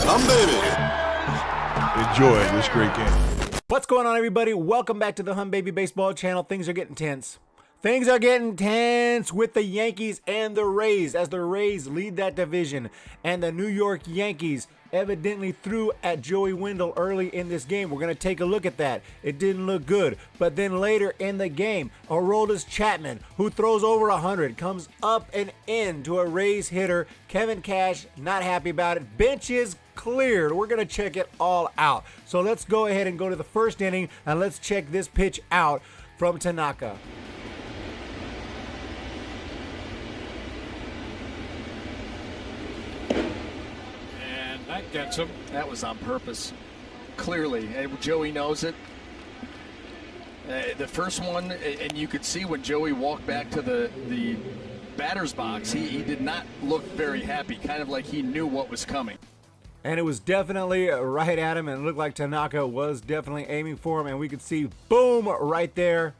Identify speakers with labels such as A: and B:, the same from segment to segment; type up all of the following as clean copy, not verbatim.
A: Humm, baby.
B: Enjoy this great game.
C: What's going on, everybody? Welcome back to the Humm Baby Baseball channel. Things are getting tense. Things are getting tense with the Yankees and the Rays as the Rays lead that division. And the New York Yankees evidently threw at Joey Wendle early in this game. We're going to take a look at that. It didn't look good. But then later in the game, Aroldis Chapman, who throws over 100, comes up and in to a Rays hitter. Kevin Cash, not happy about it. Bench is cleared. We're going to check it all out. So let's go ahead and go to the first inning and let's check this pitch out from Tanaka.
D: That gets him.
E: That was on purpose, clearly. Joey knows it. The first one, and you could see when Joey walked back to the batter's box, he did not look very happy, kind of like he knew what was coming.
C: And it was definitely right at him, and it looked like Tanaka was definitely aiming for him, and we could see, boom, right there.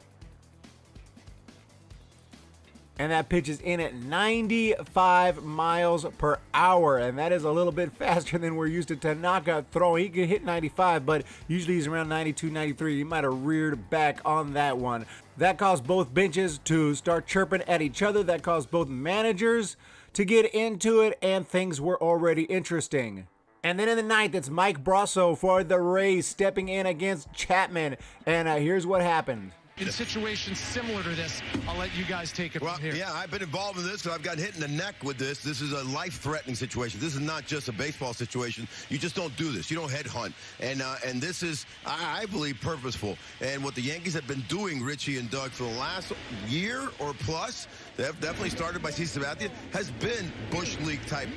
C: And that pitch is in at 95 miles per hour, and that is a little bit faster than we're used to Tanaka throwing. He could hit 95, but usually he's around 92, 93. He might have reared back on that one. That caused both benches to start chirping at each other. That caused both managers to get into it, and things were already interesting. And then in the ninth, it's Mike Brasso for the Rays stepping in against Chapman, and here's what happened.
F: In situations similar to this, I'll let you guys take it from here.
A: Yeah, I've been involved in this, and I've gotten hit in the neck with this. This is a life-threatening situation. This is not just a baseball situation. You just don't do this. You don't headhunt. And this is, I believe, purposeful. And what the Yankees have been doing, Richie and Doug, for the last year or plus, they've definitely started by C. Sabathia, has been Bush League type,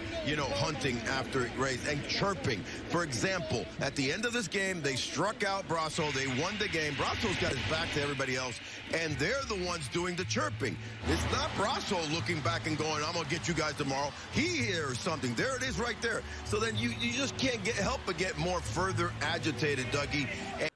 A: hunting after Rays and chirping. For example, at the end of this game, they struck out Brasso. They won the game. Brasso's got his back to everybody else, and they're the ones doing the chirping. It's not Brasso looking back and going, I'm going to get you guys tomorrow. He hears something. There it is right there. So then you just can't help but get more further agitated, Dougie.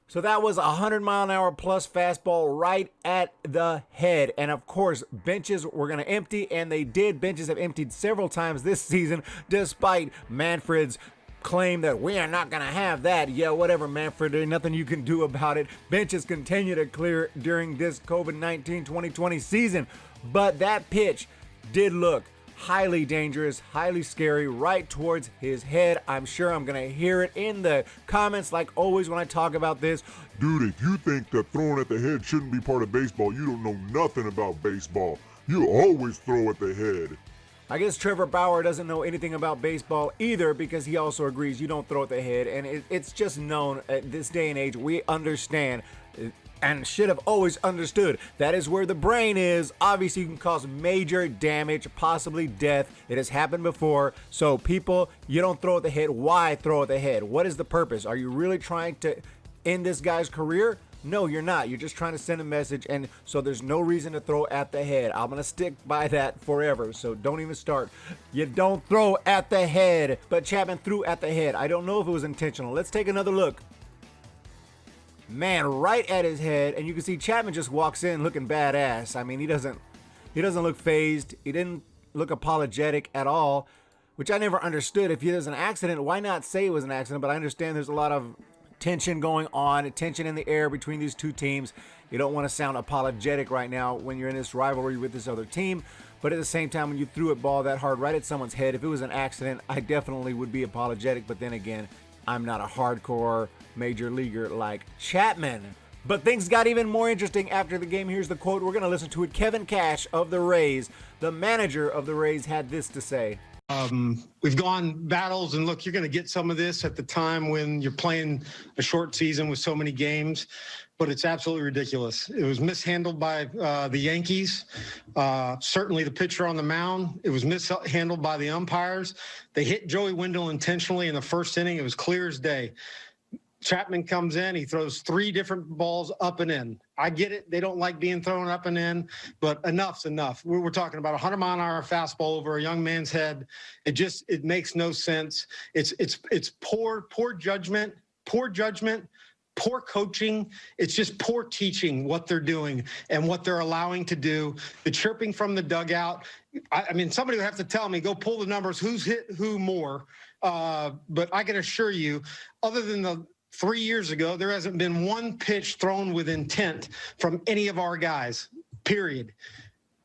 C: So that was a 100-mile-an-hour plus fastball right at the head. And of course, benches were going to empty, and they did. Benches have emptied several times this season, despite Manfred's claim that we are not going to have that. Yeah, whatever, Manfred. There's nothing you can do about it. Benches continue to clear during this COVID-19 2020 season. But that pitch did look highly dangerous, highly scary, right towards his head. I'm sure I'm going to hear it in the comments like always when I talk about this.
B: Dude, if you think that throwing at the head shouldn't be part of baseball, you don't know nothing about baseball. You always throw at the head.
C: I guess Trevor Bauer doesn't know anything about baseball either, because he also agrees you don't throw at the head. And it's just known at this day and age, we understand and should have always understood that is where the brain is. Obviously, you can cause major damage, possibly death. It has happened before. So people, you don't throw at the head. Why throw at the head? What is the purpose? Are you really trying to end this guy's career? No, you're not. You're just trying to send a message, and so there's no reason to throw at the head. I'm going to stick by that forever, so don't even start. You don't throw at the head, but Chapman threw at the head. I don't know if it was intentional. Let's take another look. Man, right at his head, and you can see Chapman just walks in looking badass. I mean, he doesn't look phased. He didn't look apologetic at all, which I never understood. If it was an accident, why not say it was an accident? But I understand there's a lot of tension going on, tension in the air between these two teams. You don't want to sound apologetic right now when you're in this rivalry with this other team, but at the same time, when you threw a ball that hard right at someone's head, if it was an accident, I definitely would be apologetic. But then again, I'm not a hardcore major leaguer like Chapman. But things got even more interesting after the game. Here's the quote. We're going to listen to it. Kevin Cash of the Rays, the manager of the Rays, had this to say.
G: We've gone battles, and look, you're going to get some of this at the time when you're playing a short season with so many games, but it's absolutely ridiculous. It was mishandled by the Yankees, certainly the pitcher on the mound. It was mishandled by the umpires. They hit Joey Wendle intentionally in the first inning. It was clear as day. Chapman comes in, he throws 3 different balls up and in. I get it. They don't like being thrown up and in, but enough's enough. We're talking about a 100-mile-an-hour fastball over a young man's head. It makes no sense. It's poor judgment, poor coaching. It's just poor teaching what they're doing and what they're allowing to do. The chirping from the dugout. I mean, somebody would have to tell me, go pull the numbers. Who's hit who more? But I can assure you, other than the 3 years ago, there hasn't been one pitch thrown with intent from any of our guys, period.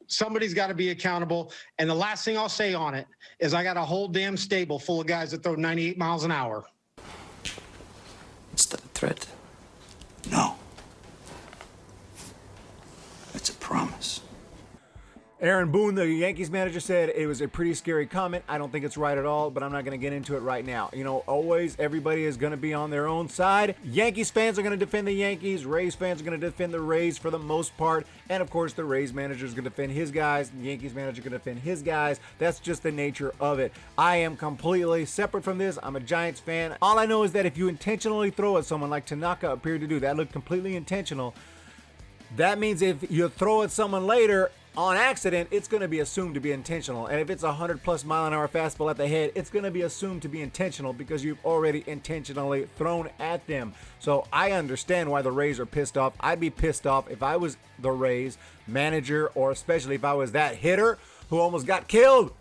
G: Somebody's got to be accountable. And the last thing I'll say on it is I got a whole damn stable full of guys that throw 98 miles an hour.
H: Is that a threat? No. It's a promise.
C: Aaron Boone, the Yankees manager, said it was a pretty scary comment. I don't think it's right at all, but I'm not going to get into it right now. You know, always everybody is going to be on their own side. Yankees fans are going to defend the Yankees. Rays fans are going to defend the Rays for the most part. And, of course, the Rays manager is going to defend his guys. The Yankees manager is going to defend his guys. That's just the nature of it. I am completely separate from this. I'm a Giants fan. All I know is that if you intentionally throw at someone like Tanaka appeared to do, that looked completely intentional. That means if you throw at someone later on accident, it's going to be assumed to be intentional. And if it's a 100+ mile-an-hour fastball at the head, it's going to be assumed to be intentional because you've already intentionally thrown at them. So I understand why the Rays are pissed off. I'd be pissed off if I was the Rays manager, or especially if I was that hitter who almost got killed.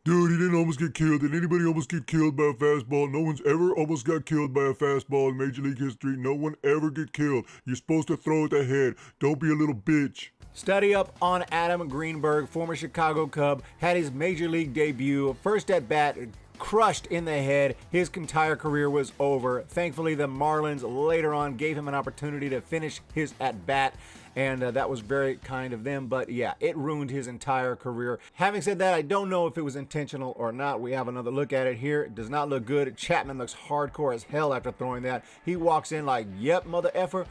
B: Dude, he didn't almost get killed. Did anybody almost get killed by a fastball? No one's ever almost got killed by a fastball in Major League history. No one ever get killed. You're supposed to throw at the head. Don't be a little bitch.
C: Study up on Adam Greenberg, former Chicago Cub, had his Major League debut, first at bat, crushed in the head. His entire career was over. Thankfully, the Marlins later on gave him an opportunity to finish his at bat, and that was very kind of them. But yeah, it ruined his entire career. Having said that, I don't know if it was intentional or not. We have another look at it here. It does not look good. Chapman looks hardcore as hell after throwing that. He walks in like, yep, mother effer.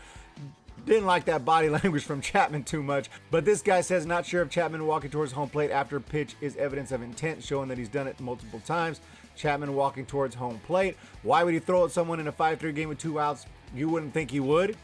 C: Didn't like that body language from Chapman too much. But this guy says not sure if Chapman walking towards home plate after pitch is evidence of intent, showing that he's done it multiple times. Chapman walking towards home plate. Why would he throw at someone in a 5-3 game with 2 outs? You wouldn't think he would.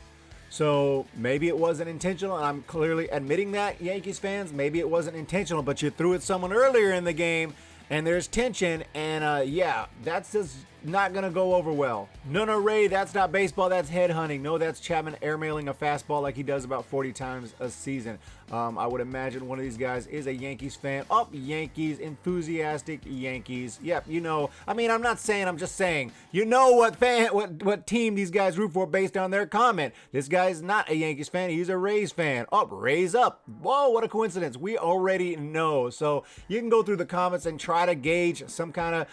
C: So maybe it wasn't intentional, and I'm clearly admitting that, Yankees fans. Maybe it wasn't intentional, but you threw at someone earlier in the game, and there's tension, and yeah, that's just not going to go over well. No, Ray, that's not baseball, that's headhunting. No, that's Chapman airmailing a fastball like he does about 40 times a season. I would imagine one of these guys is a Yankees fan. Oh, Yankees, enthusiastic Yankees. Yep, you know, I mean, I'm not saying, I'm just saying, you know what team these guys root for based on their comment. This guy's not a Yankees fan, he's a Rays fan. Oh, Rays up. Whoa, what a coincidence. We already know. So you can go through the comments and try to gauge some kind of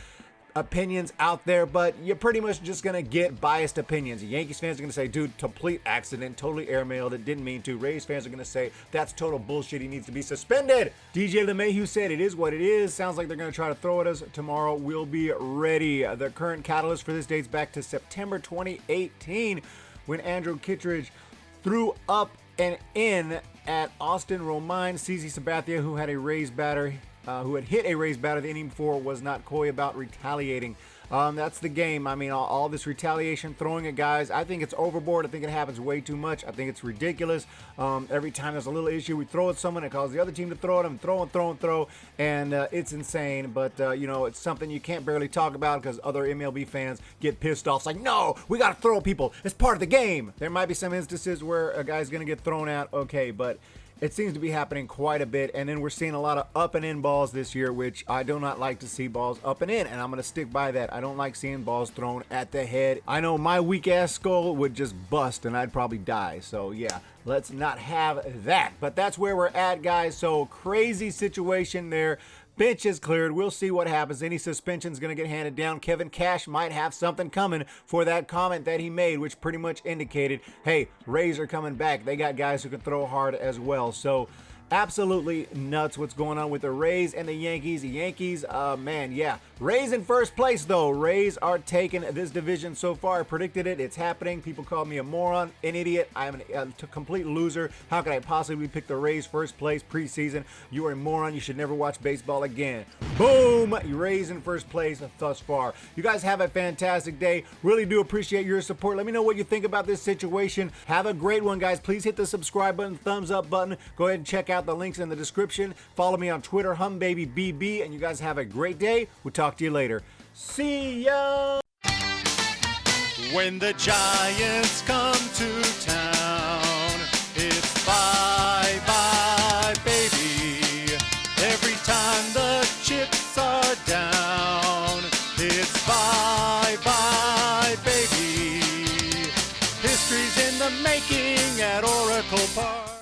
C: opinions out there, but you're pretty much just gonna get biased opinions. Yankees fans are gonna say, dude, complete accident, totally airmailed it, didn't mean to. Rays fans are gonna say, that's total bullshit, he needs to be suspended. DJ LeMahieu said, it is what it is. Sounds like they're gonna try to throw at us tomorrow. We'll be ready. The current catalyst for this dates back to September 2018 when Andrew Kittredge threw up and in at Austin Romine. CC Sabathia, who had hit a raised batter the inning before, was not coy about retaliating. That's the game. I mean, all this retaliation, throwing at guys, I think it's overboard. I think it happens way too much. I think it's ridiculous. Every time there's a little issue, we throw at someone, it causes the other team to throw at them, throw, and it's insane. But, you know, it's something you can't barely talk about because other MLB fans get pissed off. It's like, no, we got to throw at people. It's part of the game. There might be some instances where a guy's going to get thrown at, okay, but it seems to be happening quite a bit, and then we're seeing a lot of up and in balls this year, which I do not like to see balls up and in, and I'm going to stick by that. I don't like seeing balls thrown at the head. I know my weak-ass skull would just bust, and I'd probably die, so yeah, let's not have that. But that's where we're at, guys, so crazy situation there. Bench is cleared. We'll see what happens. Any suspension's going to get handed down. Kevin Cash might have something coming for that comment that he made, which pretty much indicated, hey, Rays are coming back. They got guys who can throw hard as well. So absolutely nuts what's going on with the Rays and the Yankees. The Yankees, man, yeah. Rays in first place, though. Rays are taking this division so far. I predicted it. It's happening. People call me a moron, an idiot. I'm a complete loser. How could I possibly pick the Rays first place preseason? You are a moron. You should never watch baseball again. Boom! Rays in first place thus far. You guys have a fantastic day. Really do appreciate your support. Let me know what you think about this situation. Have a great one, guys. Please hit the subscribe button, thumbs up button. Go ahead and check out the links in the description. Follow me on Twitter, HummBabyBB, and you guys have a great day. We'll talk to you later. See ya!
I: When the Giants come to town, it's bye-bye, baby. Every time the chips are down, it's bye. History's in the making at Oracle Park.